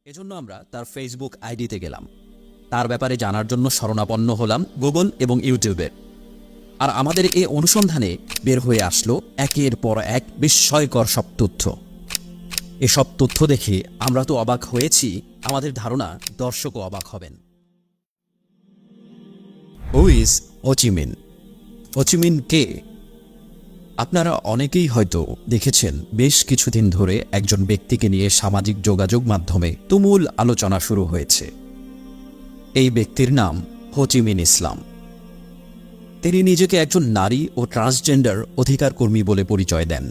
এজন্য আমরা তার ফেসবুক আইডিতে গেলাম। তার ব্যাপারে জানার জন্য শরণাপন্ন হলাম গুগল এবং ইউটিউবের। আর আমাদের এই অনুসন্ধানে বের হয়ে আসলো একের পর এক বিস্ময়কর সব তথ্য। এসব তথ্য দেখে আমরা তো অবাক হয়েছি, আমাদের ধারণা দর্শকও অবাক হবেন। হু ইজ হো চি মিন? হো চি মিন কে? আপনারা অনেকেই হয়তো দেখেছেন, বেশ কিছুদিন ধরে একজন ব্যক্তিকে নিয়ে সামাজিক যোগাযোগ মাধ্যমে তুমুল আলোচনা শুরু হয়েছে। এই ব্যক্তির নাম হো চি মিন ইসলাম। তিনি নিজেকে একজন নারী ও ট্রান্সজেন্ডার অধিকার কর্মী বলে পরিচয় দেন।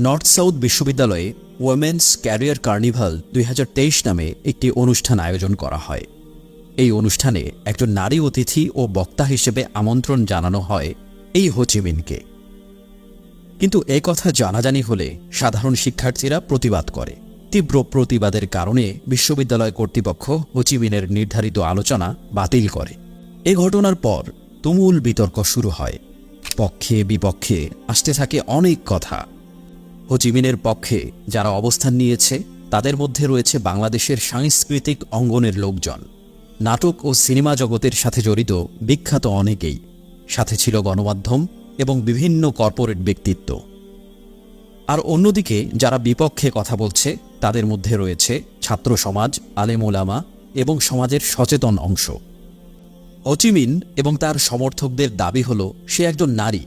নর্থ সাউথ বিশ্ববিদ্যালয়ে ওমেন্স ক্যারিয়ার কার্নিভাল 2023 নামে একটি অনুষ্ঠান আয়োজন করা হয়। এই অনুষ্ঠানে একজন নারী অতিথি ও বক্তা হিসেবে আমন্ত্রণ জানানো হয় এই হো চি মিনকে। কিন্তু এই কথা জানাজানি হলে সাধারণ শিক্ষার্থীরা প্রতিবাদ করে। তীব্র প্রতিবাদের কারণে বিশ্ববিদ্যালয় কর্তৃপক্ষ হো চি মিনের নির্ধারিত আলোচনা বাতিল করে। এ ঘটনার পর তুমুল বিতর্ক শুরু হয়। পক্ষে বিপক্ষে আসতে থাকে অনেক কথা। হো চি মিনের পক্ষে যারা অবস্থান নিয়েছে তাদের মধ্যে রয়েছে বাংলাদেশের সাংস্কৃতিক অঙ্গনের লোকজন, নাটক ও সিনেমা জগতের সাথে জড়িত বিখ্যাত অনেকেই, সাথে ছিল গণমাধ্যম এবং বিভিন্ন কর্পোরেট ব্যক্তিত্ব। আর অন্যদিকে যারা বিপক্ষে কথা বলছে তাদের মধ্যে রয়েছে ছাত্র সমাজ, আলেম ওলামা এবং সমাজের সচেতন অংশ। হো চি মিন এবং তার সমর্থকদের দাবি হল সে একজন নারী,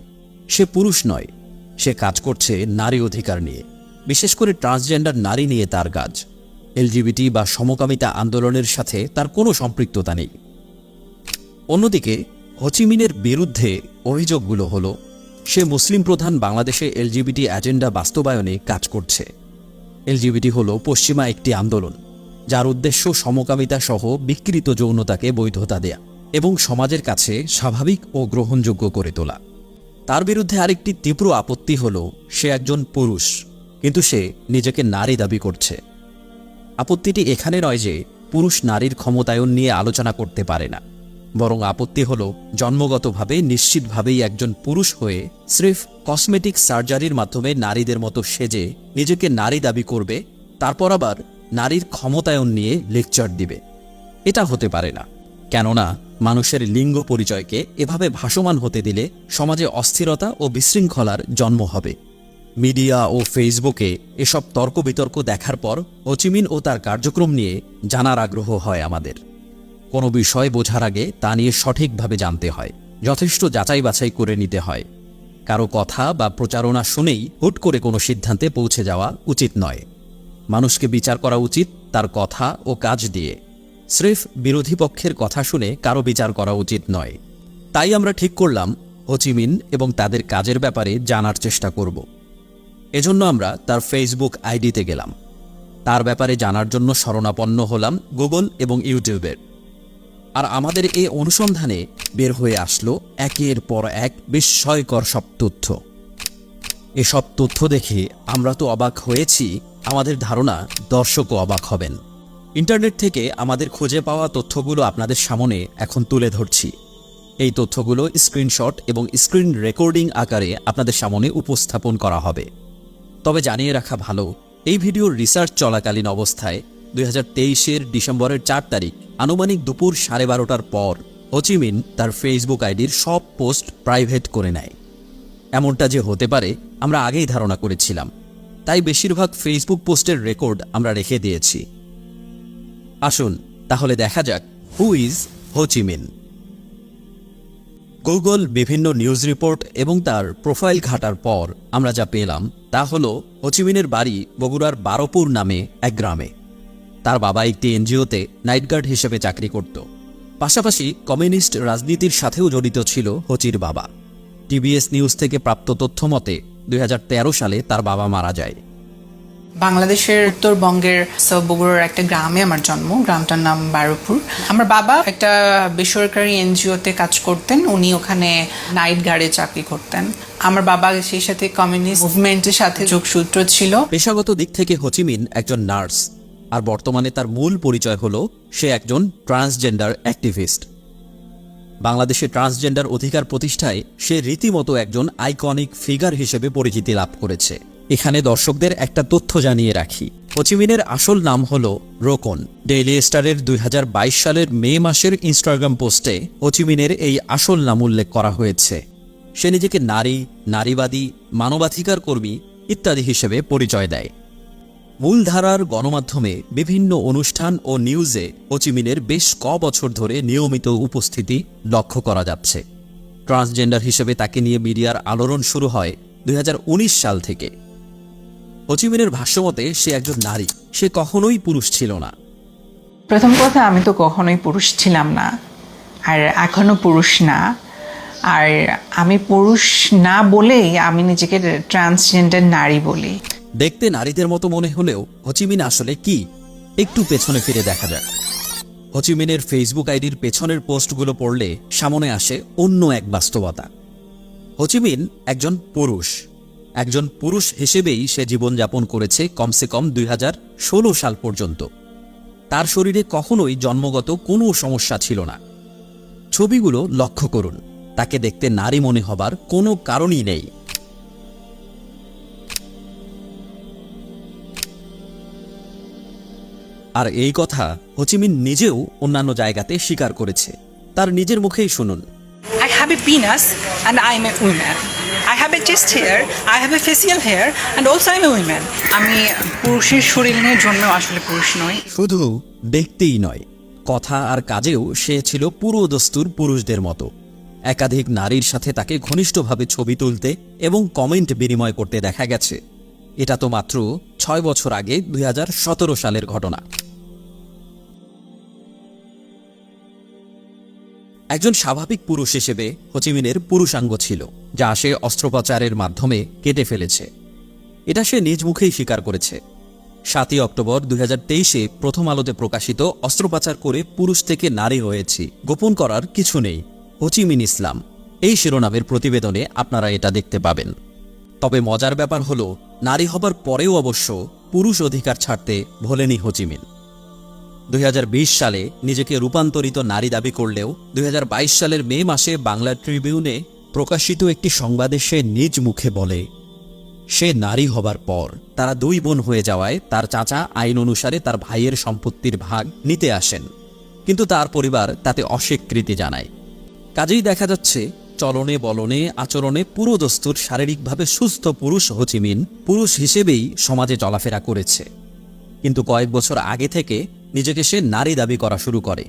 সে পুরুষ নয়। সে কাজ করছে নারী অধিকার নিয়ে, বিশেষ করে ট্রান্সজেন্ডার নারী নিয়ে তার কাজ। এলজিবিটি বা সমকামিতা আন্দোলনের সাথে তার কোনো সম্পৃক্ততা নেই। অন্যদিকে হো চি মিনের বিরুদ্ধে অভিযোগগুলো হল সে মুসলিম প্রধান বাংলাদেশে এলজিবিটি এজেন্ডা বাস্তবায়নে কাজ করছে। এলজিবিটি হল পশ্চিমা একটি আন্দোলন যার উদ্দেশ্য সমকামিতা সহ বিকৃত যৌনতাকে বৈধতা দেয়া এবং সমাজের কাছে স্বাভাবিক ও গ্রহণযোগ্য করে তোলা। তার বিরুদ্ধে আরেকটি তীব্র আপত্তি হল সে একজন পুরুষ, কিন্তু সে নিজেকে নারী দাবি করছে। আপত্তিটি এখানে নয় যে পুরুষ নারীর ক্ষমতায়ন নিয়ে আলোচনা করতে পারে না, বরং আপত্তি হল জন্মগতভাবে নিশ্চিতভাবেই একজন পুরুষ হয়ে স্রেফ কসমেটিক সার্জারির মাধ্যমে নারীদের মতো সেজে নিজেকে নারী দাবি করবে, তারপর আবার নারীর ক্ষমতায়ন নিয়ে লেকচার দিবে। এটা হতে পারে না, কেননা মানুষের লিঙ্গ পরিচয়কে এভাবে ভাসমান হতে দিলে সমাজে অস্থিরতা ও বিশৃঙ্খলার জন্ম হবে। মিডিয়া ও ফেসবুকে এসব তর্ক বিতর্ক দেখার পর হো চি মিন ও তার কার্যক্রম নিয়ে জানার আগ্রহ হয় আমাদের। কোনো বিষয় বোঝার আগে তা নিয়ে সঠিকভাবে জানতে হয়, যথেষ্ট যাচাই বাছাই করে নিতে হয়। কারো কথা বা প্রচারণা শুনেই হুট করে কোনো সিদ্ধান্তে পৌঁছে যাওয়া উচিত নয়। মানুষকে বিচার করা উচিত তার কথা ও কাজ দিয়ে। স্রেফ বিরোধী পক্ষের কথা শুনে কারো বিচার করা উচিত নয়। তাই আমরা ঠিক করলাম হো চি মিন এবং তাদের কাজের ব্যাপারে জানার চেষ্টা করব। এজন্য আমরা তার ফেসবুক আইডিতে গেলাম। তার ব্যাপারে জানার জন্য শরণাপন্ন হলাম গুগল এবং ইউটিউবের। আর আমাদের এই অনুসন্ধানে বের হয়ে আসলো একের পর এক বিস্ময়কর সব তথ্য। এসব তথ্য দেখে আমরা তো অবাক হয়েছি, আমাদের ধারণা দর্শকও অবাক হবেন। ইন্টারনেট থেকে আমাদের খুঁজে পাওয়া তথ্যগুলো আপনাদের সামনে এখন তুলে ধরছি। এই তথ্যগুলো স্ক্রিনশট এবং স্ক্রিন রেকর্ডিং আকারে আপনাদের সামনে উপস্থাপন করা হবে। তবে জানিয়ে রাখা ভালো, এই ভিডিওর রিসার্চ চলাকালীন অবস্থায় 2023-এর ডিসেম্বরের 4 তারিখ আনুমানিক দুপুর 12:30টার পর হো চি মিন তার ফেসবুক আইডির সব পোস্ট প্রাইভেট করে নেয়। এমনটা যে হতে পারে আমরা আগেই ধারণা করেছিলাম, তাই বেশিরভাগ ফেসবুক পোস্টের রেকর্ড আমরা রেখে দিয়েছি। আসুন তাহলে দেখা যাক হু ইজ হো চি মিন। গুগল বিভিন্ন নিউজ রিপোর্ট এবং তার প্রোফাইল ঘাটার পর আমরা যা পেলাম তা হল হো চি মিনের বাড়ি বগুড়ার বারোপুর নামে এক গ্রামে। তার বাবা একটি এনজিওতে নাইট গার্ড হিসেবে চাকরি করত। পাশাপাশি কমিউনিস্ট রাজনীতির সাথেও জড়িত ছিল হো চির বাবা। টিবিএস নিউজ থেকে প্রাপ্ত তথ্য মতে 2013 সালে তার বাবা মারা যায়। বাংলাদেশের উত্তরবঙ্গের বগুড়ার একটা গ্রামে আমার জন্ম। গ্রামটার নাম বারোপুর। আমার বাবা একটা বেসরকারি এনজিওতে কাজ করতেন, উনি ওখানে নাইট গার্ডে চাকরি করতেন। আমার বাবা সেই সাথে কমিউনিস্ট মুভমেন্টের সাথে যোগসূত্র ছিল। পেশাগত দিক থেকে হো চি মিন একজন নার্স, আর বর্তমানে তার মূল পরিচয় হল সে একজন ট্রান্সজেন্ডার অ্যাক্টিভিস্ট। বাংলাদেশে ট্রান্সজেন্ডার অধিকার প্রতিষ্ঠায় সে রীতিমতো একজন আইকনিক ফিগার হিসেবে পরিচিতি লাভ করেছে। এখানে দর্শকদের একটা তথ্য জানিয়ে রাখি, হোচিমিনের আসল নাম হল রোকন। ডেইলি স্টারের 2022 সালের মে মাসের ইনস্টাগ্রাম পোস্টে হোচিমিনের এই আসল নাম উল্লেখ করা হয়েছে। সে নিজেকে নারী, নারীবাদী, মানবাধিকার কর্মী ইত্যাদি হিসেবে পরিচয় দেয়। মূলধারার গণমাধ্যমে বিভিন্ন অনুষ্ঠান ও নিউজে হোচিমিনের বেশ বছর ধরে নিয়মিত উপস্থিতি লক্ষ্য করা যাচ্ছে। ট্রান্সজেন্ডার হিসেবে তাকে নিয়ে মিডিয়ার আলোড়ন শুরু হয় 2019 সাল থেকে। হোচিমিনের ভাষ্যমতে সে একজন নারী, সে কখনোই পুরুষ ছিল না। প্রথম কথা, আমি তো কখনোই পুরুষ ছিলাম না, আর এখনো পুরুষ না। আর আমি পুরুষ না বলেই আমি নিজেকে ট্রান্সজেন্ডার নারী বলি। দেখতে নারীদের মতো মনে হলেও হোচিমিন আসলে কি, একটু পেছনে ফিরে দেখা যাক। হোচিমিনের ফেসবুক আইডির পেছনের পোস্টগুলো পড়লে সামনে আসে অন্য এক বাস্তবতা। হোচিমিন একজন পুরুষ হিসেবেই সে জীবনযাপন করেছে কমসে কম 2016 সাল পর্যন্ত। তার শরীরে কখনোই জন্মগত কোনো সমস্যা ছিল না। ছবিগুলো লক্ষ্য করুন, তাকে দেখতে নারী মনে হবার কোনো কারণই নেই। আর এই কথা হোচিমিন নিজেও অন্যান্য জায়গাতে স্বীকার করেছে। তার নিজের মুখেই শুনুন। I have a penis and I am a woman. I have a chest hair, I have a facial hair and also I am a woman. আমি পুরুষের শরীর নিয়ে জন্মেও আসলে পুরুষ নই। শুধু দেখতেই নয়, কথা আর কাজেও সে ছিল পুরোদস্তুর পুরুষদের মতো। একাধিক নারীর সাথে তাকে ঘনিষ্ঠভাবে ছবি তুলতে এবং কমেন্ট বিনিময় করতে দেখা গেছে। এটা তো মাত্র 6 বছর আগে 2017 সালের ঘটনা। একজন স্বাভাবিক পুরুষ হিসেবে হোচিমিনের পুরুষাঙ্গ ছিল, যা সে অস্ত্রোপচারের মাধ্যমে কেটে ফেলেছে। এটা সে নিজ মুখেই স্বীকার করেছে। 7 অক্টোবর 2023-এ প্রথম আলোতে প্রকাশিত অস্ত্রোপচার করে পুরুষ থেকে নারী হয়েছি, গোপন করার কিছু নেই, হোচিমিন ইসলাম, এই শিরোনামের প্রতিবেদনে আপনারা এটা দেখতে পাবেন। তবে মজার ব্যাপার হলো, নারী হবার পরেও অবশ্য পুরুষ অধিকার ছাড়তে ভোলেনি হোচিমিন। 2020 সালে নিজেকে রূপান্তরিত নারী দাবি করলেও 2022 সালের মে মাসে বাংলা ট্রিবিউনে প্রকাশিত একটি সংবাদে সে নিজ মুখে বলে, সে নারী হবার পর তারা 2 বোন হয়ে যাওয়ায় তার চাচা আইন অনুসারে তার ভাইয়ের সম্পত্তির ভাগ নিতে আসেন, কিন্তু তার পরিবার তাতে অস্বীকৃতি জানায়। কাজেই দেখা যাচ্ছে চলনে বলনে আচরণে পুরোদস্তুর শারীরিকভাবে সুস্থ পুরুষ হোচিমিন পুরুষ হিসেবেই সমাজে চলাফেরা করেছে। কিন্তু কয়েক বছর আগে থেকে নিজেকে সে নারী দাবি করা শুরু করে।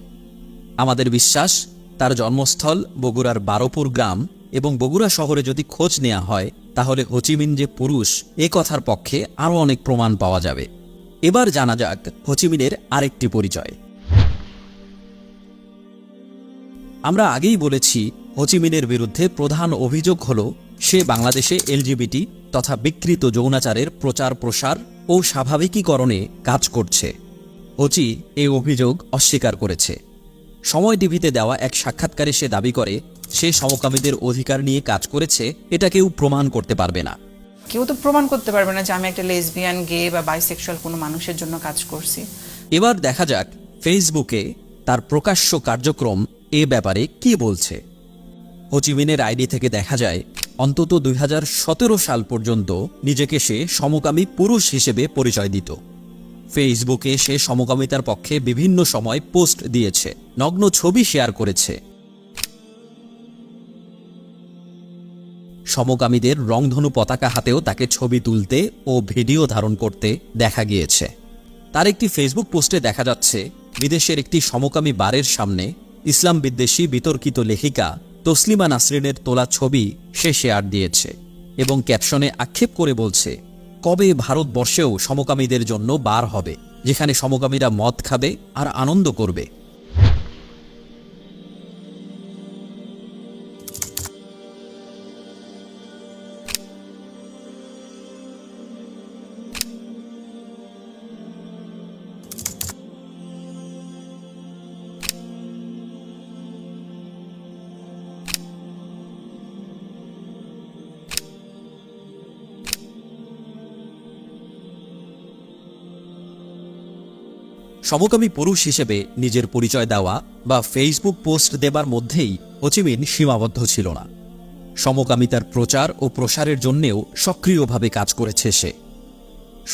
আমাদের বিশ্বাস, তার জন্মস্থল বগুড়ার বারোপুর গ্রাম এবং বগুড়া শহরে যদি খোঁজ নেওয়া হয়, তাহলে হোচিমিন যে পুরুষ এ কথার পক্ষে আরও অনেক প্রমাণ পাওয়া যাবে। এবার জানা যাক হোচিমিনের আরেকটি পরিচয়। আমরা আগেই বলেছি, হোচিমিনের বিরুদ্ধে প্রধান অভিযোগ হল সে বাংলাদেশে এলজিবিটি তথা বিকৃত যৌনাচারের প্রচার প্রসার ও স্বাভাবিকীকরণে কাজ করছে। হোচি এই অভিযোগ অস্বীকার করেছে। সময় টিভিতে দেওয়া এক সাক্ষাৎকারে সে দাবি করে সে সমকামীদের অধিকার নিয়ে কাজ করেছে, এটা কেউ প্রমাণ করতে পারবে না। কেউ তো প্রমাণ করতে পারবে না যে আমি একটা লেসবিয়ান, গে বা বাইসেক্সুয়াল কোনো মানুষের জন্য কাজ করছি। এবার দেখা যাক ফেসবুকে তার প্রকাশ্য কার্যক্রম এ ব্যাপারে কি বলছে। হোচিমিনের আইডি থেকে দেখা যায় অন্তত 2017 সাল পর্যন্ত নিজেকে সে সমকামী পুরুষ হিসেবে পরিচয় দিত। ফেসবুকে সে সমকামিতার পক্ষে বিভিন্ন সময় পোস্ট দিয়েছে, নগ্ন ছবি শেয়ার করেছে। সমকামীদের রংধনু পতাকা হাতেও তাকে ছবি তুলতে ও ভিডিও ধারণ করতে দেখা গিয়েছে। তার একটি ফেসবুক পোস্টে দেখা যাচ্ছে বিদেশের একটি সমকামী বারের সামনে ইসলাম বিদ্বেষী বিতর্কিত লেখিকা তসলিমা নাসরিনের তোলা ছবি সে শেয়ার দিয়েছে এবং ক্যাপশনে আক্ষেপ করে বলছে, কবে ভারতবর্ষেও সমকামীদের জন্য বার হবে, যেখানে সমকামীরা মদ খাবে আর আনন্দ করবে। সমকামী পুরুষ হিসেবে নিজের পরিচয় দেওয়া বা ফেসবুক পোস্ট দেবার মধ্যেই হোচিমিন সীমাবদ্ধ ছিল না। সমকামিতার প্রচার ও প্রসারের জন্যেও সক্রিয়ভাবে কাজ করেছে সে।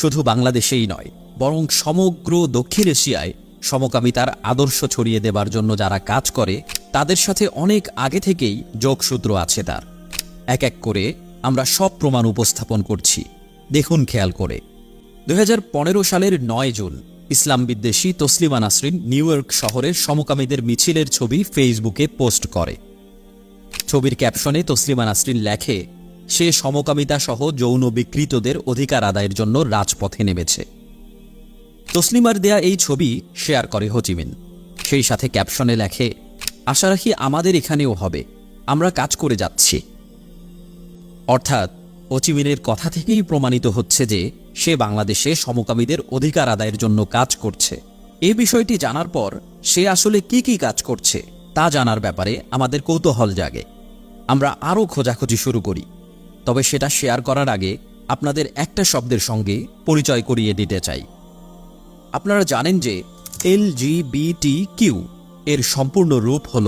শুধু বাংলাদেশেই নয়, বরং সমগ্র দক্ষিণ এশিয়ায় সমকামিতার আদর্শ ছড়িয়ে দেবার জন্য যারা কাজ করে তাদের সাথে অনেক আগে থেকেই যোগসূত্র আছে তার। এক এক করে আমরা সব প্রমাণ উপস্থাপন করছি, দেখুন খেয়াল করে। 2015 সালের 9 জুন ইসলাম বিদ্বেষী তসলিমা নাসরিন নিউ ইয়র্ক শহরের সমকামীদের মিছিলের ছবি ফেসবুকে পোস্ট করে। ছবির ক্যাপশনে তসলিমা নাসরিন লেখে, সে সমকামিতা সহ যৌন বিকৃতদের অধিকার আদায়ের জন্য রাজপথে নেমেছে। তসলিমার দেয়া এই ছবি শেয়ার করে হো চি মিন। সেই সাথে ক্যাপশনে লেখে, আশা রাখি আমাদের এখানেও হবে, আমরা কাজ করে যাচ্ছি। অর্থাৎ হো চি মিনের কথা থেকেই প্রমাণিত হচ্ছে যে সে বাংলাদেশে সমকামীদের অধিকার আদায়ের জন্য কাজ করছে। এই বিষয়টি জানার পর সে আসলে কি কি কাজ করছে তা জানার ব্যাপারে আমাদের কৌতূহল জাগে। আমরা আরও খোঁজাখুঁজি শুরু করি। তবে সেটা শেয়ার করার আগে আপনাদের একটা শব্দের সঙ্গে পরিচয় করিয়ে দিতে চাই। আপনারা জানেন যে LGBTQ এর সম্পূর্ণ রূপ হল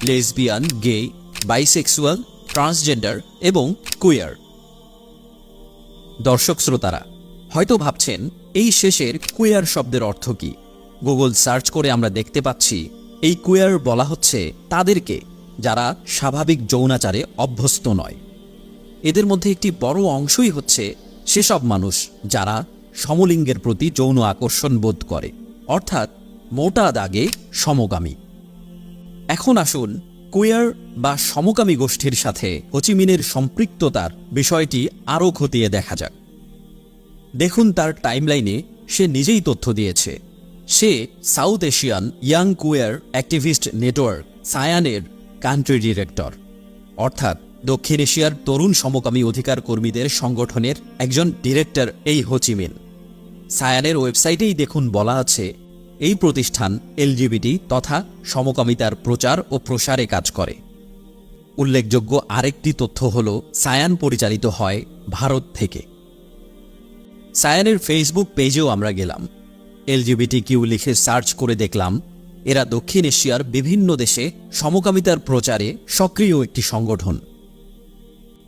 লেসবিয়ান, গে, বাইসেক্সুয়াল, ট্রান্সজেন্ডার এবং কুয়ার। দর্শক শ্রোতারা হয়তো ভাবছেন এই শেষের কুয়ার শব্দের অর্থ কি। গুগল সার্চ করে আমরা দেখতে পাচ্ছি এই কুয়ার বলা হচ্ছে তাদেরকে যারা স্বাভাবিক যৌনাচারে অভ্যস্ত নয়। এদের মধ্যে একটি বড় অংশই হচ্ছে সেসব মানুষ যারা সমলিঙ্গের প্রতি যৌন আকর্ষণ বোধ করে, অর্থাৎ মোটা দাগে সমকামী। এখন আসুন কুয়ার বা সমকামী গোষ্ঠীর সাথে হো চি মিনের সম্পৃক্ততার বিষয়টি আরও খতিয়ে দেখা যাক। দেখুন তার টাইমলাইনে সে নিজেই তথ্য দিয়েছে। সে সাউথ এশিয়ান ইয়াং কুয়ার অ্যাক্টিভিস্ট নেটওয়ার্ক সায়ানের কান্ট্রি ডিরেক্টর, অর্থাৎ দক্ষিণ এশিয়ার তরুণ সমকামী অধিকার কর্মীদের সংগঠনের একজন ডিরেক্টর এই হো চি মিন। সায়ানের ওয়েবসাইটেই দেখুন বলা আছে, এই প্রতিষ্ঠান এলজিবিটি তথা সমকামিতার প্রচার ও প্রসারে কাজ করে। উল্লেখযোগ্য আরেকটি তথ্য হল সায়ান পরিচালিত হয় ভারত থেকে। সায়ানের ফেসবুক পেজেও আমরা গেলাম। LGBTQ লিখে সার্চ করে দেখলাম এরা দক্ষিণ এশিয়ার বিভিন্ন দেশে সমকামিতার প্রচারে সক্রিয় একটি সংগঠন।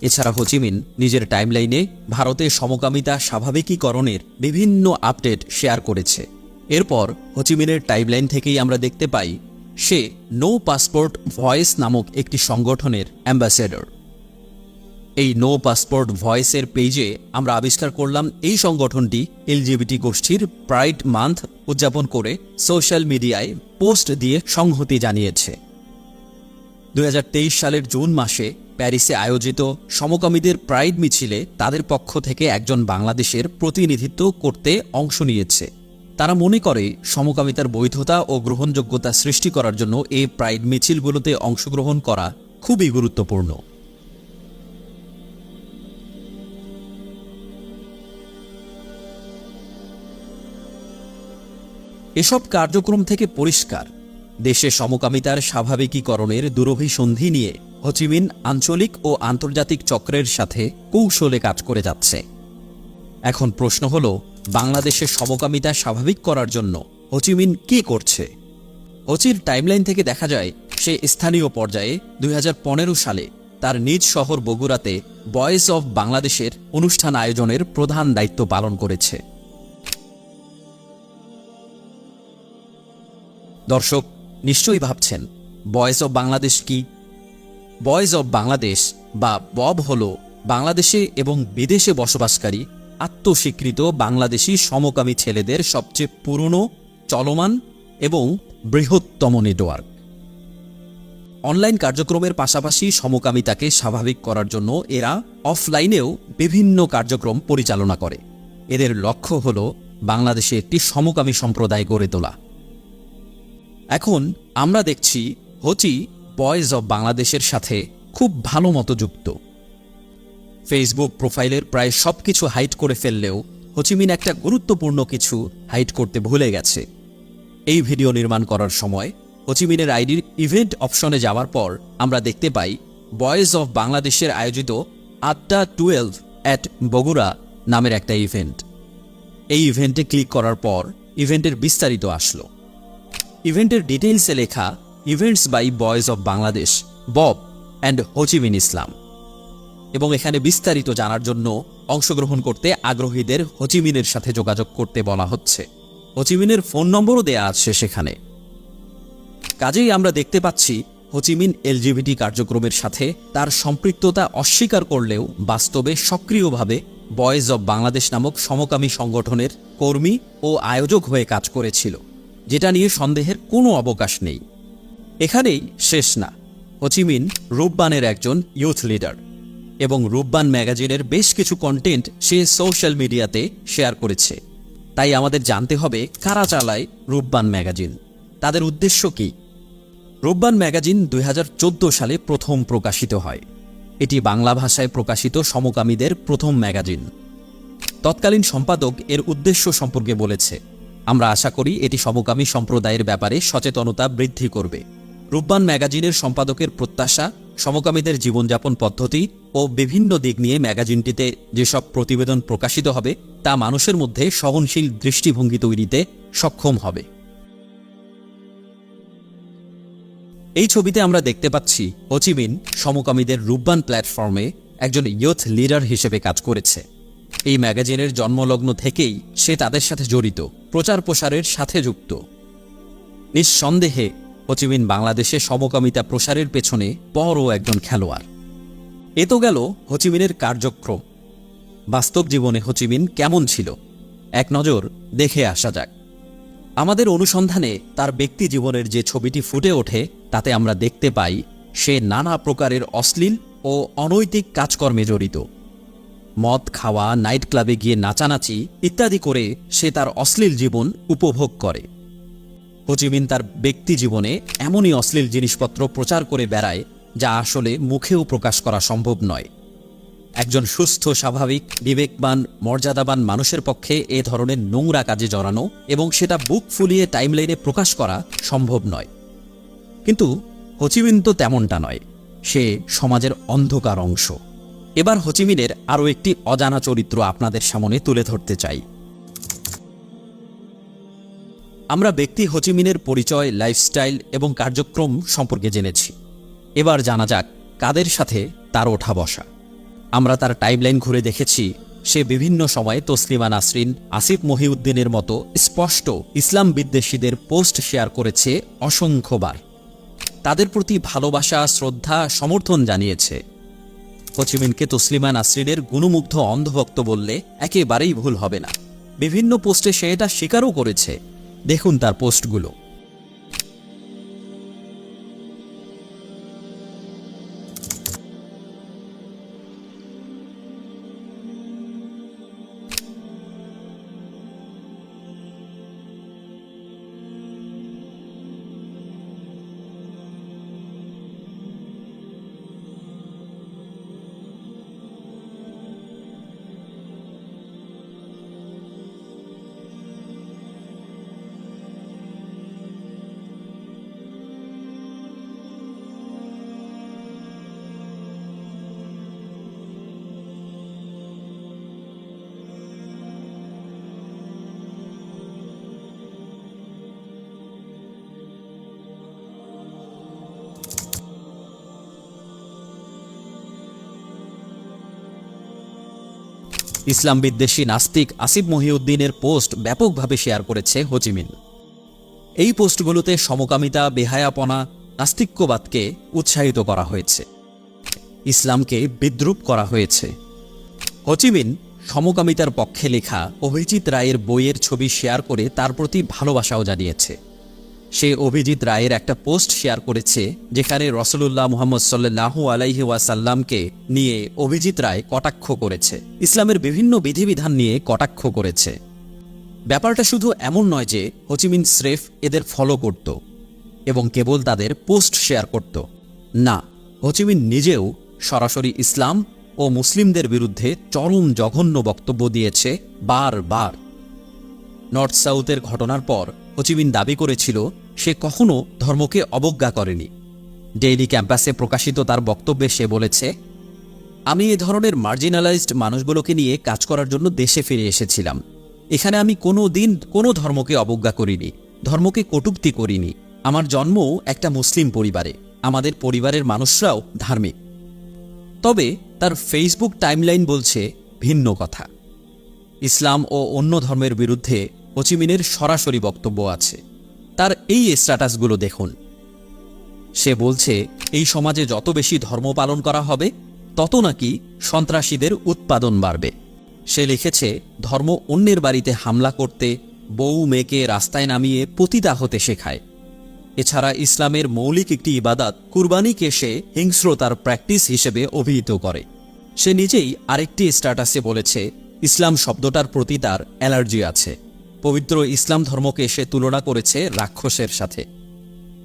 এছাড়া হো চি মিন নিজের টাইমলাইনে ভারতে সমকামিতা স্বাভাবিকীকরণের বিভিন্ন আপডেট শেয়ার করেছে। এরপর হো চি মিনের টাইমলাইন থেকেই আমরা দেখতে পাই সে নো পাসপোর্ট ভয়েস নামক একটি সংগঠনের অ্যাম্বাসেডর। এই নো পাসপোর্ট ভয়েসের পেজে আমরা আবিষ্কার করলাম এই সংগঠনটি এলজিবিটি গোষ্ঠীর প্রাইড মান্থ উদযাপন করে সোশ্যাল মিডিয়ায় পোস্ট দিয়ে সংহতি জানিয়েছে। 2023 সালের জুন মাসে প্যারিসে আয়োজিত সমকামীদের প্রাইড মিছিলে তাদের পক্ষ থেকে একজন বাংলাদেশের প্রতিনিধিত্ব করতে অংশ নিয়েছে। তারা মনে করে সমকামিতার বৈধতা ও গ্রহণযোগ্যতা সৃষ্টি করার জন্য এই প্রাইড মিছিলগুলোতে অংশগ্রহণ করা খুবই গুরুত্বপূর্ণ। এসব কার্যক্রম থেকে পরিষ্কার দেশে সমকামিতার স্বাভাবিকীকরণের দুরভিসন্ধি নিয়ে হো চি মিন আঞ্চলিক ও আন্তর্জাতিক চক্রের সাথে কৌশলে কাজ করে যাচ্ছে। এখন প্রশ্ন হল, বাংলাদেশে সমকামিতা স্বাভাবিক করার জন্য হো চি মিন কী করছে? হো চির টাইমলাইন থেকে দেখা যায় সে স্থানীয় পর্যায়ে 2015 সালে তার নিজ শহর বগুড়াতে বয়েস অব বাংলাদেশের অনুষ্ঠান আয়োজনের প্রধান দায়িত্ব পালন করেছে। দর্শক নিশ্চয়ই ভাবছেন বয়েস অব বাংলাদেশ কি? বয়েস অব বাংলাদেশ বা বব হল বাংলাদেশে এবং বিদেশে বসবাসকারী আত্মস্বীকৃত বাংলাদেশি সমকামী ছেলেদের সবচেয়ে পুরনো, চলমান এবং বৃহত্তম নেটওয়ার্ক। অনলাইন কার্যক্রমের পাশাপাশি সমকামিতাকে স্বাভাবিক করার জন্য এরা অফলাইনেও বিভিন্ন কার্যক্রম পরিচালনা করে। এদের লক্ষ্য হল বাংলাদেশে একটি সমকামী সম্প্রদায় গড়ে তোলা। এখন আমরা দেখছি হো চি বয়েজ অব বাংলাদেশের সাথে খুব ভালো মতো যুক্ত। ফেসবুক প্রোফাইলের প্রায় সবকিছু হাইড করে ফেললেও হো চি মিন একটা গুরুত্বপূর্ণ কিছু হাইড করতে ভুলে গেছে। এই ভিডিও নির্মাণ করার সময় হো চি মিনের আইডির ইভেন্ট অপশনে যাওয়ার পর আমরা দেখতে পাই বয়েজ অব বাংলাদেশের আয়োজিত আড্ডা 12 অ্যাট বগুড়া নামের একটা ইভেন্ট। এই ইভেন্টে ক্লিক করার পর ইভেন্টের বিস্তারিত আসলো। ইভেন্টের ডিটেইলসে লেখা events by boys of Bangladesh, Bob and Ho Chi মিন ইসলাম। এবং এখানে বিস্তারিত জানার জন্য অংশগ্রহণ করতে আগ্রহীদের হোচিমিনের সাথে যোগাযোগ করতে বলা হচ্ছে। হোচিমিনের ফোন নম্বরও দেয়া আছে সেখানে। কাজেই আমরা দেখতে পাচ্ছি হোচিমিন এলজিবিটি কার্যক্রমের সাথে তার সম্পৃক্ততা অস্বীকার করলেও বাস্তবে সক্রিয়ভাবে বয়েজ অব বাংলাদেশ নামক সমকামী সংগঠনের কর্মী ও আয়োজক হয়ে কাজ করেছিল, যেটা নিয়ে সন্দেহের কোনো অবকাশ নেই। এখানেই শেষ না। হোচিমিন রূপবানের একজন ইউথ লিডার এবং রূপবান ম্যাগাজিনের বেশ কিছু কন্টেন্ট সে সোশ্যাল মিডিয়াতে শেয়ার করেছে। তাই আমাদের জানতে হবে কারা চালায় রূপবান ম্যাগাজিন, তাদের উদ্দেশ্য কী। রূপবান ম্যাগাজিন 2014 সালে প্রথম প্রকাশিত হয়। এটি বাংলা ভাষায় প্রকাশিত সমকামীদের প্রথম ম্যাগাজিন। তৎকালীন সম্পাদক এর উদ্দেশ্য সম্পর্কে বলেছে, আমরা আশা করি এটি সমকামী সম্প্রদায়ের ব্যাপারে সচেতনতা বৃদ্ধি করবে। রূপবান ম্যাগাজিনের সম্পাদকের প্রত্যাশা, সমকামীদের জীবনযাপন পদ্ধতি ও বিভিন্ন দিক নিয়ে ম্যাগাজিনটিতে যেসব প্রতিবেদন প্রকাশিত হবে তা মানুষের মধ্যে সহনশীল দৃষ্টিভঙ্গি তৈরিতে সক্ষম হবে। এই ছবিতে আমরা দেখতে পাচ্ছি হোচিমিন সমকামীদের রূপবান প্ল্যাটফর্মে একজন ইয়ুথ লিডার হিসেবে কাজ করেছে। এই ম্যাগাজিনের জন্মলগ্ন থেকেই সে তাদের সাথে জড়িত, প্রচার প্রসারের সাথে যুক্ত। নিঃসন্দেহে হোচিমিন বাংলাদেশে সমকামিতা প্রসারের পেছনে বড় একজন খেলোয়াড়। এ তো গেল হোচিমিনের কার্যক্রম। বাস্তব জীবনে হোচিমিন কেমন ছিল এক নজর দেখে আসা যাক। আমাদের অনুসন্ধানে তার ব্যক্তি জীবনের যে ছবিটি ফুটে ওঠে তাতে আমরা দেখতে পাই সে নানা প্রকারের অশ্লীল ও অনৈতিক কাজকর্মে জড়িত। মদ খাওয়া, নাইট ক্লাবে গিয়ে নাচানাচি ইত্যাদি করে সে তার অশ্লীল জীবন উপভোগ করে। হোচিমিন তার ব্যক্তি জীবনে এমনই অশ্লীল জিনিসপত্র প্রচার করে বেড়ায় যা আসলে মুখেও প্রকাশ করা সম্ভব নয়। একজন সুস্থ, স্বাভাবিক, বিবেকবান, মর্যাদাবান মানুষের পক্ষে এ ধরনের নোংরা কাজে জড়ানো এবং সেটা বুক ফুলিয়ে টাইমলাইনে প্রকাশ করা সম্ভব নয়। কিন্তু হোচিমিন তো তেমনটা নয়, সে সমাজের অন্ধকার অংশ। এবার হোচিমিনের আরও একটি অজানা চরিত্র আপনাদের সামনে তুলে ধরতে চাই। আমরা ব্যক্তি হোচিমিনের পরিচয়, লাইফস্টাইল এবং কার্যক্রম সম্পর্কে জেনেছি। এবার জানা যাক কাদের সাথে তার ওঠা বসা। আমরা তার টাইমলাইন ঘুরে দেখেছি সে বিভিন্ন সময়ে তসলিমা নাসরিন, আসিফ মহিউদ্দিনের মতো স্পষ্ট ইসলাম বিদ্বেষীদের পোস্ট শেয়ার করেছে অসংখ্যবার। তাদের প্রতি ভালোবাসা, শ্রদ্ধা, সমর্থন জানিয়েছে। হোচিমিনকে তসলিমা নাসরিনের গুণমুগ্ধ অন্ধভক্ত বললে একেবারেই ভুল হবে না। বিভিন্ন পোস্টে সে এটা স্বীকারও করেছে। দেখুন তার পোস্টগুলো। ইসলাম বিদ্বেষী নাস্তিক আসিফ মহিউদ্দিনের পোস্ট ব্যাপকভাবে শেয়ার করেছে হোচিমিন। এই পোস্টগুলোতে সমকামিতা, বেহায়াপনা, নাস্তিক্যবাদকে উৎসাহিত করা হয়েছে, ইসলামকে বিদ্রূপ করা হয়েছে। হোচিমিন সমকামিতার পক্ষে লেখা অভিজিৎ রায়ের বইয়ের ছবি শেয়ার করে তার প্রতি ভালোবাসাও জানিয়েছে। সে অভিজিৎ রায়ের একটা পোস্ট শেয়ার করেছে যেখানে রাসূলুল্লাহ মুহাম্মদ সাল্লাল্লাহু আলাইহি ওয়াসাল্লামকে নিয়ে অভিজিৎ রায় কটাক্ষ করেছে, ইসলামের বিভিন্ন বিধিবিধান নিয়ে কটাক্ষ করেছে। ব্যাপারটা শুধু এমন নয় যে হোচিমিন স্রেফ এদের ফলো করত এবং কেবল তাদের পোস্ট শেয়ার করত। না, হোচিমিন নিজেও সরাসরি ইসলাম ও মুসলিমদের বিরুদ্ধে চরম জঘন্য বক্তব্য দিয়েছে বারবার। নর্থ সাউথের ঘটনার পর হোচিমিন দাবি করেছিল সে কখনো ধর্মকে অবজ্ঞা করেনি। ডেইলি ক্যাম্পাসে প্রকাশিত তার বক্তব্যে সে বলেছে, আমি এ ধরনের মার্জিনালাইজড মানুষগুলোকে নিয়ে কাজ করার জন্য দেশে ফিরে এসেছিলাম। এখানে আমি কোনো দিন কোনো ধর্মকে অবজ্ঞা করিনি, ধর্মকে কটূক্তি করিনি। আমার জন্মও একটা মুসলিম পরিবারে, আমাদের পরিবারের মানুষরাও ধার্মিক। তবে তার ফেসবুক টাইমলাইন বলছে ভিন্ন কথা। ইসলাম ও অন্য ধর্মের বিরুদ্ধে হোচিমিনের সরাসরি বক্তব্য আছে। তার এই স্ট্যাটাসগুলো দেখুন। সে বলছে এই সমাজে যত বেশি ধর্ম পালন করা হবে তত নাকি সন্ত্রাসীদের উৎপাদন বাড়বে। সে লিখেছে ধর্ম অন্যের বাড়িতে হামলা করতে, বউ মেয়েকে রাস্তায় নামিয়ে পতিতা হতে শেখায়। এছাড়া ইসলামের মৌলিক একটি ইবাদত কুরবানিকে সে হিংস্রতার প্র্যাকটিস হিসেবে অভিহিত করে। সে নিজেই আরেকটি স্ট্যাটাসে বলেছে ইসলাম শব্দটার প্রতি তার অ্যালার্জি আছে। পবিত্র ইসলাম ধর্মকে সে তুলনা করেছে রাক্ষসের সাথে।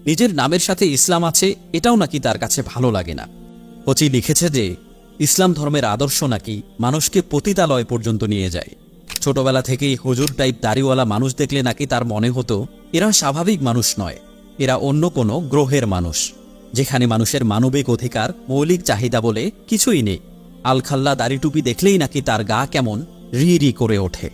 নিজের নামের সাথে ইসলাম আছে এটাও নাকি তার কাছে ভালো লাগে না। হোচি লিখেছে যে ইসলাম ধর্মের আদর্শ নাকি মানুষকে পতিতালয় পর্যন্ত নিয়ে যায়। ছোটবেলা থেকেই হুজুর টাইপ দাড়িওয়ালা মানুষ দেখলে নাকি তার মনে হতো এরা স্বাভাবিক মানুষ নয়, এরা অন্য কোনো গ্রহের মানুষ, যেখানে মানুষের মানবিক অধিকার, মৌলিক চাহিদা বলে কিছুই নেই। আলখাল্লা দাড়িটুপি দেখলেই নাকি তার গা কেমন রি রি করে ওঠে।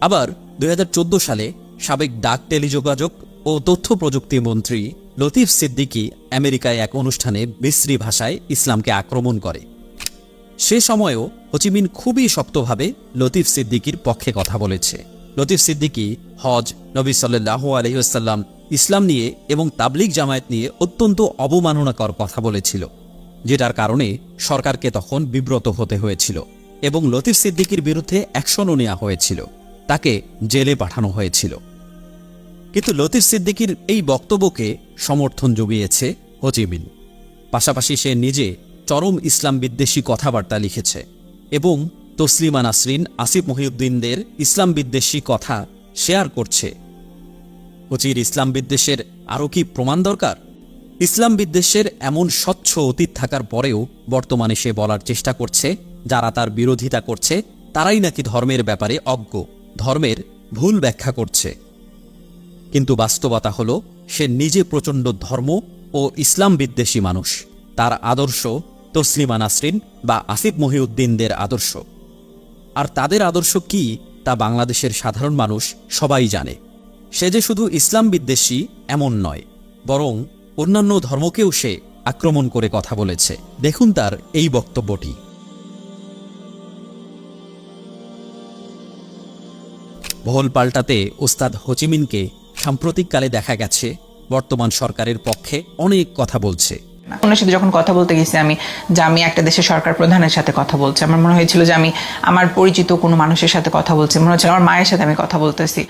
আবার 2014 সালে সাবেক ডাক, টেলিযোগাযোগ ও তথ্য প্রযুক্তি মন্ত্রী লতিফ সিদ্দিকী আমেরিকায় এক অনুষ্ঠানে মিসরি ভাষায় ইসলামকে আক্রমণ করে। সে সময়েও হোচিমিন খুবই শক্তভাবে লতিফ সিদ্দিকীর পক্ষে কথা বলেছে। লতিফ সিদ্দিকী হজ, নবী সাল্লাল্লাহু আলাইহি ওয়াসাল্লাম, ইসলাম নিয়ে এবং তাবলিগ জামায়াত নিয়ে অত্যন্ত অবমাননাকর কথা বলেছিল, যেটার কারণে সরকারকে তখন বিব্রত হতে হয়েছিল এবং লতিফ সিদ্দিকীর বিরুদ্ধে অ্যাকশনও নেওয়া হয়েছিল, তাকে জেলে পাঠানো হয়েছিল। কিন্তু লতিফ সিদ্দিকীর এই বক্তব্যকে সমর্থন জুগিয়েছে হোচিমিন। পাশাপাশি সে নিজে চরম ইসলাম বিদ্বেষী কথাবার্তা লিখেছে এবং তসলিমা নাসরিন, আসিফ মহিউদ্দিনদের ইসলাম বিদ্বেষী কথা শেয়ার করছে। হোচির ইসলাম বিদ্বেষের আরও কি প্রমাণ দরকার? ইসলাম বিদ্বেষের এমন স্বচ্ছ অতীত থাকার পরেও বর্তমানে সে বলার চেষ্টা করছে যারা তার বিরোধিতা করছে তারাই নাকি ধর্মের ব্যাপারে অজ্ঞ, ধর্মের ভুল ব্যাখ্যা করছে। কিন্তু বাস্তবতা হল সে নিজে প্রচণ্ড ধর্ম ও ইসলাম বিদ্বেষী মানুষ। তার আদর্শ তসলিমা নাসরিন বা আসিফ মহিউদ্দিনদের আদর্শ। আর তাদের আদর্শ কি তা বাংলাদেশের সাধারণ মানুষ সবাই জানে। সে যে শুধু ইসলাম বিদ্বেষী এমন নয়, বরং অন্যান্য ধর্মকেও সে আক্রমণ করে কথা বলেছে। দেখুন তার এই বক্তব্যটি। ভোল পাল্টাতে ওস্তাদ হোচিমিনকে সাম্প্রতিককালে দেখা গেছে বর্তমান সরকারের পক্ষে অনেক কথা বলছে। ওনার সাথে যখন কথা বলতে গেছি আমি একটা দেশের সরকার প্রধানের সাথে কথা বলছি, আমার মনে হয়েছিল যে আমি আমার পরিচিত কোনো মানুষের সাথে কথা বলছি, মনে হচ্ছিল আমার মায়ের সাথে আমি কথা বলতেছি।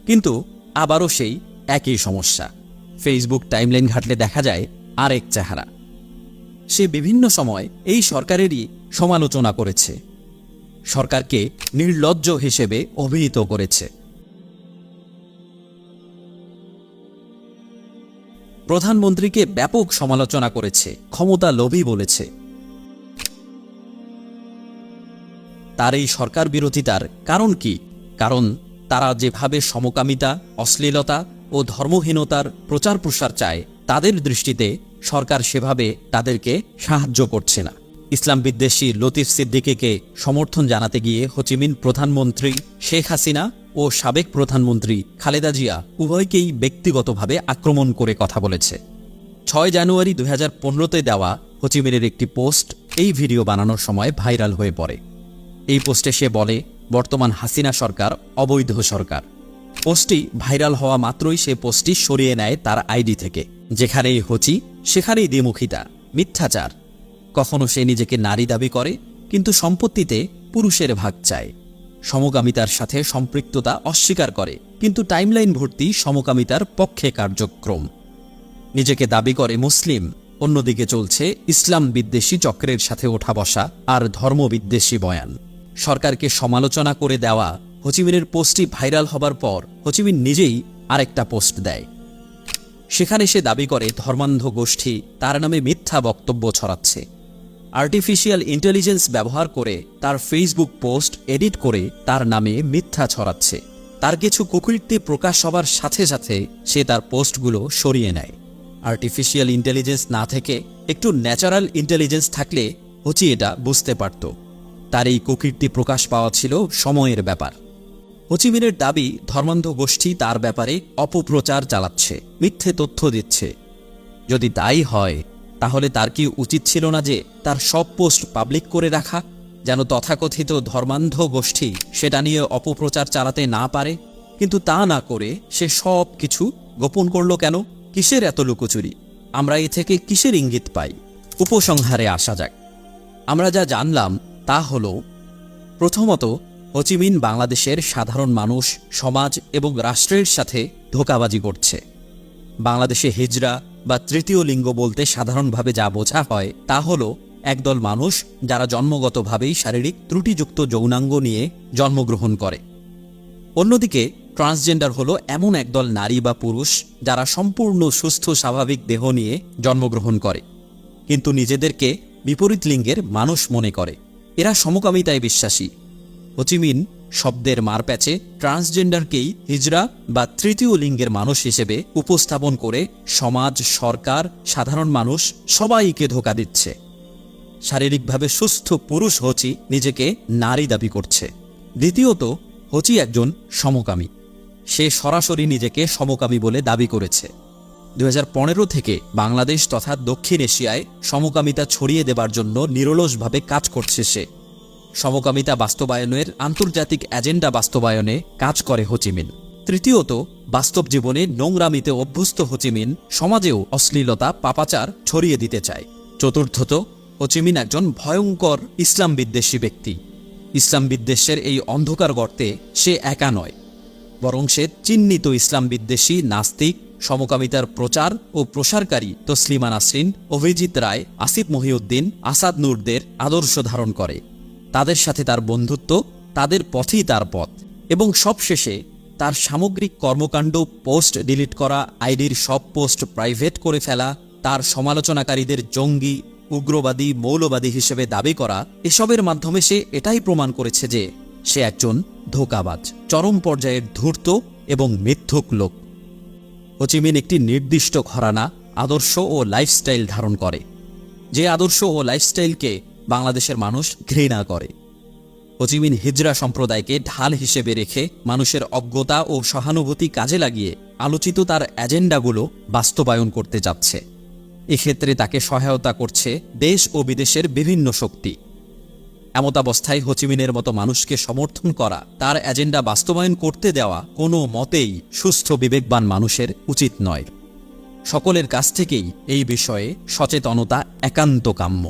কিন্তু আবারও সেই একই সমস্যা। ফেসবুক টাইমলাইন ঘাটলে দেখা যায় আরেক চেহারা। সে বিভিন্ন সময় এই সরকারেরই সমালোচনা করেছে, সরকারকে নির্লজ্জ হিসেবে অভিহিত করেছে। প্রধানমন্ত্রীকে ব্যাপক সমালোচনা করেছে, ক্ষমতা লোভী বলেছে। তার এই সরকার বিরোধিতার কারণ কি? কারণ তারা যেভাবে সমকামিতা, অশ্লীলতা ও ধর্মহীনতার প্রচার প্রসার চায়, তাদের দৃষ্টিতে সরকার সেভাবে তাদেরকে সাহায্য করছে না। ইসলাম বিদ্বেষী লতিফ সিদ্দিকীকে সমর্থন জানাতে গিয়ে হোচিমিন প্রধানমন্ত্রী শেখ হাসিনা ও সাবেক প্রধানমন্ত্রী খালেদা জিয়া উভয়কেই ব্যক্তিগতভাবে আক্রমণ করে কথা বলেছে। 6 জানুয়ারি 2015-তে দেওয়া হোচিমিনের একটি পোস্ট এই ভিডিও বানানোর সময় ভাইরাল হয়ে পড়ে। এই পোস্টে সে বলে বর্তমান হাসিনা সরকার অবৈধ সরকার। পোস্টটি ভাইরাল হওয়া মাত্রই সে পোস্টটি সরিয়ে নেয় তার আইডি থেকে। যেখানেই হোচি সেখানেই দ্বিমুখিতা, মিথ্যাচার। কখনো সে নিজেকে নারী দাবি করে কিন্তু সম্পত্তিতে পুরুষের ভাগ চায়, সমকামিতার সাথে সম্পৃক্ততা অস্বীকার করে কিন্তু টাইমলাইন ভর্তি সমকামিতার পক্ষে কার্যক্রম। নিজেকে দাবি করে মুসলিম, অন্যদিকে চলছে ইসলাম বিদ্বেষী চক্রের সাথে ওঠা বসা আর ধর্মবিদ্বেষী বয়ান। সরকারকে সমালোচনা করে দেওয়া হোচিমিনের পোস্টটি ভাইরাল হবার পর হোচিমিন নিজেই আরেকটা পোস্ট দেয়। সেখানে সে দাবি করে ধর্মান্ধ গোষ্ঠী তার নামে মিথ্যা বক্তব্য ছড়াচ্ছে, আর্টিফিশিয়াল ইন্টেলিজেন্স ব্যবহার করে তার ফেসবুক পোস্ট এডিট করে তার নামে মিথ্যা ছড়াচ্ছে। তার কিছু কুকীর্তি প্রকাশ হবার সাথে সাথে সে তার পোস্টগুলো সরিয়ে নেয়। আর্টিফিশিয়াল ইন্টেলিজেন্স না থেকে একটু ন্যাচারাল ইন্টেলিজেন্স থাকলে হোচি এটা বুঝতে পারত। তার এই কুকীর্তি প্রকাশ পাওয়া ছিল সময়ের ব্যাপার। হোচিমিনের দাবি ধর্মান্ধ গোষ্ঠী তার ব্যাপারে অপপ্রচার চালাচ্ছে, মিথ্যে তথ্য দিচ্ছে। যদি তাই হয় তাহলে তার কি উচিত ছিল না যে তার সব পোস্ট পাবলিক করে রাখা, যেন তথাকথিত ধর্মান্ধ গোষ্ঠী সেটা নিয়ে অপপ্রচার চালাতে না পারে? কিন্তু তা না করে সে সব কিছু গোপন করল কেন? কিসের এত লুকোচুরি? আমরা এ থেকে কিসের ইঙ্গিত পাই? উপসংহারে আসা যাক। আমরা যা জানলাম তা হল, প্রথমত, হোচিমিন বাংলাদেশের সাধারণ মানুষ, সমাজ এবং রাষ্ট্রের সাথে ধোঁকাবাজি করছে। বাংলাদেশে হিজড়া বা তৃতীয় লিঙ্গ বলতে সাধারণভাবে যা বোঝা হয় তা হল একদল মানুষ যারা জন্মগতভাবেই শারীরিক ত্রুটিযুক্ত যৌনাঙ্গ নিয়ে জন্মগ্রহণ করে। অন্যদিকে ট্রান্সজেন্ডার হলো এমন একদল নারী বা পুরুষ যারা সম্পূর্ণ সুস্থ স্বাভাবিক দেহ নিয়ে জন্মগ্রহণ করে, কিন্তু নিজেদেরকে বিপরীত লিঙ্গের মানুষ মনে করে। এরা সমকামিতায় বিশ্বাসী। হোচিমিন শব্দের মারপ্যাচে ট্রান্সজেন্ডারকেই হিজড়া বা তৃতীয় লিঙ্গের মানুষ হিসেবে উপস্থাপন করে সমাজ, সরকার, সাধারণ মানুষ সবাইকে ধোঁকা দিচ্ছে। শারীরিকভাবে সুস্থ পুরুষ হোচি নিজেকে নারী দাবি করছে। দ্বিতীয়ত, হোচি একজন সমকামী। সে সরাসরি নিজেকে সমকামী বলে দাবি করেছে। 2015 থেকে বাংলাদেশ তথা দক্ষিণ এশিয়ায় সমকামিতা ছড়িয়ে দেবার জন্য নিরলসভাবে কাজ করছে সে। সমকামিতা বাস্তবায়নের আন্তর্জাতিক এজেন্ডা বাস্তবায়নে কাজ করে হোচিমিন। তৃতীয়ত, বাস্তব জীবনে নোংরামিতে অভ্যস্ত হোচিমিন সমাজেও অশ্লীলতা, পাপাচার ছড়িয়ে দিতে চায়। চতুর্থত, হোচিমিন একজন ভয়ঙ্কর ইসলাম বিদ্বেষী ব্যক্তি। ইসলাম বিদ্বেষের এই অন্ধকার গর্তে সে একা নয়, বরং সে চিহ্নিত ইসলাম বিদ্বেষী, নাস্তিক, সমকামিতার প্রচার ও প্রসারকারী তসলিমা নাসরিন, অভিজিৎ রায়, আসিফ মহিউদ্দিন, আসাদ নূরদের আদর্শ ধারণ করে। তাদের সাথে তার বন্ধুত্ব, তাদের পথই তার পথ। এবং সবশেষে তার সামগ্রিক কর্মকাণ্ড, পোস্ট ডিলিট করা, আইডির সব পোস্ট প্রাইভেট করে ফেলা, তার সমালোচনাকারীদের জঙ্গি, উগ্রবাদী, মৌলবাদী হিসেবে দাবি করা, এসবের মাধ্যমে সে এটাই প্রমাণ করেছে যে সে একজন ধোঁকাবাজ, চরম পর্যায়ের ধূর্ত এবং মিথ্যুক লোক। হোচিমিন একটি নির্দিষ্ট ঘরানা, আদর্শ ও লাইফস্টাইল ধারণ করে, যে আদর্শ ও লাইফস্টাইলকে বাংলাদেশের মানুষ ঘৃণা করে। হোচিমিন হিজড়া সম্প্রদায়কে ঢাল হিসেবে রেখে মানুষের অজ্ঞতা ও সহানুভূতি কাজে লাগিয়ে আলোচিত তার এজেন্ডাগুলো বাস্তবায়ন করতে যাচ্ছে। এক্ষেত্রে তাকে সহায়তা করছে দেশ ও বিদেশের বিভিন্ন শক্তি। এমতাবস্থায় হোচিমিনের মতো মানুষকে সমর্থন করা, তার এজেন্ডা বাস্তবায়ন করতে দেওয়া কোনো মতেই সুস্থ বিবেকবান মানুষের উচিত নয়। সকলের কাছ থেকেই এই বিষয়ে সচেতনতা একান্ত কাম্য।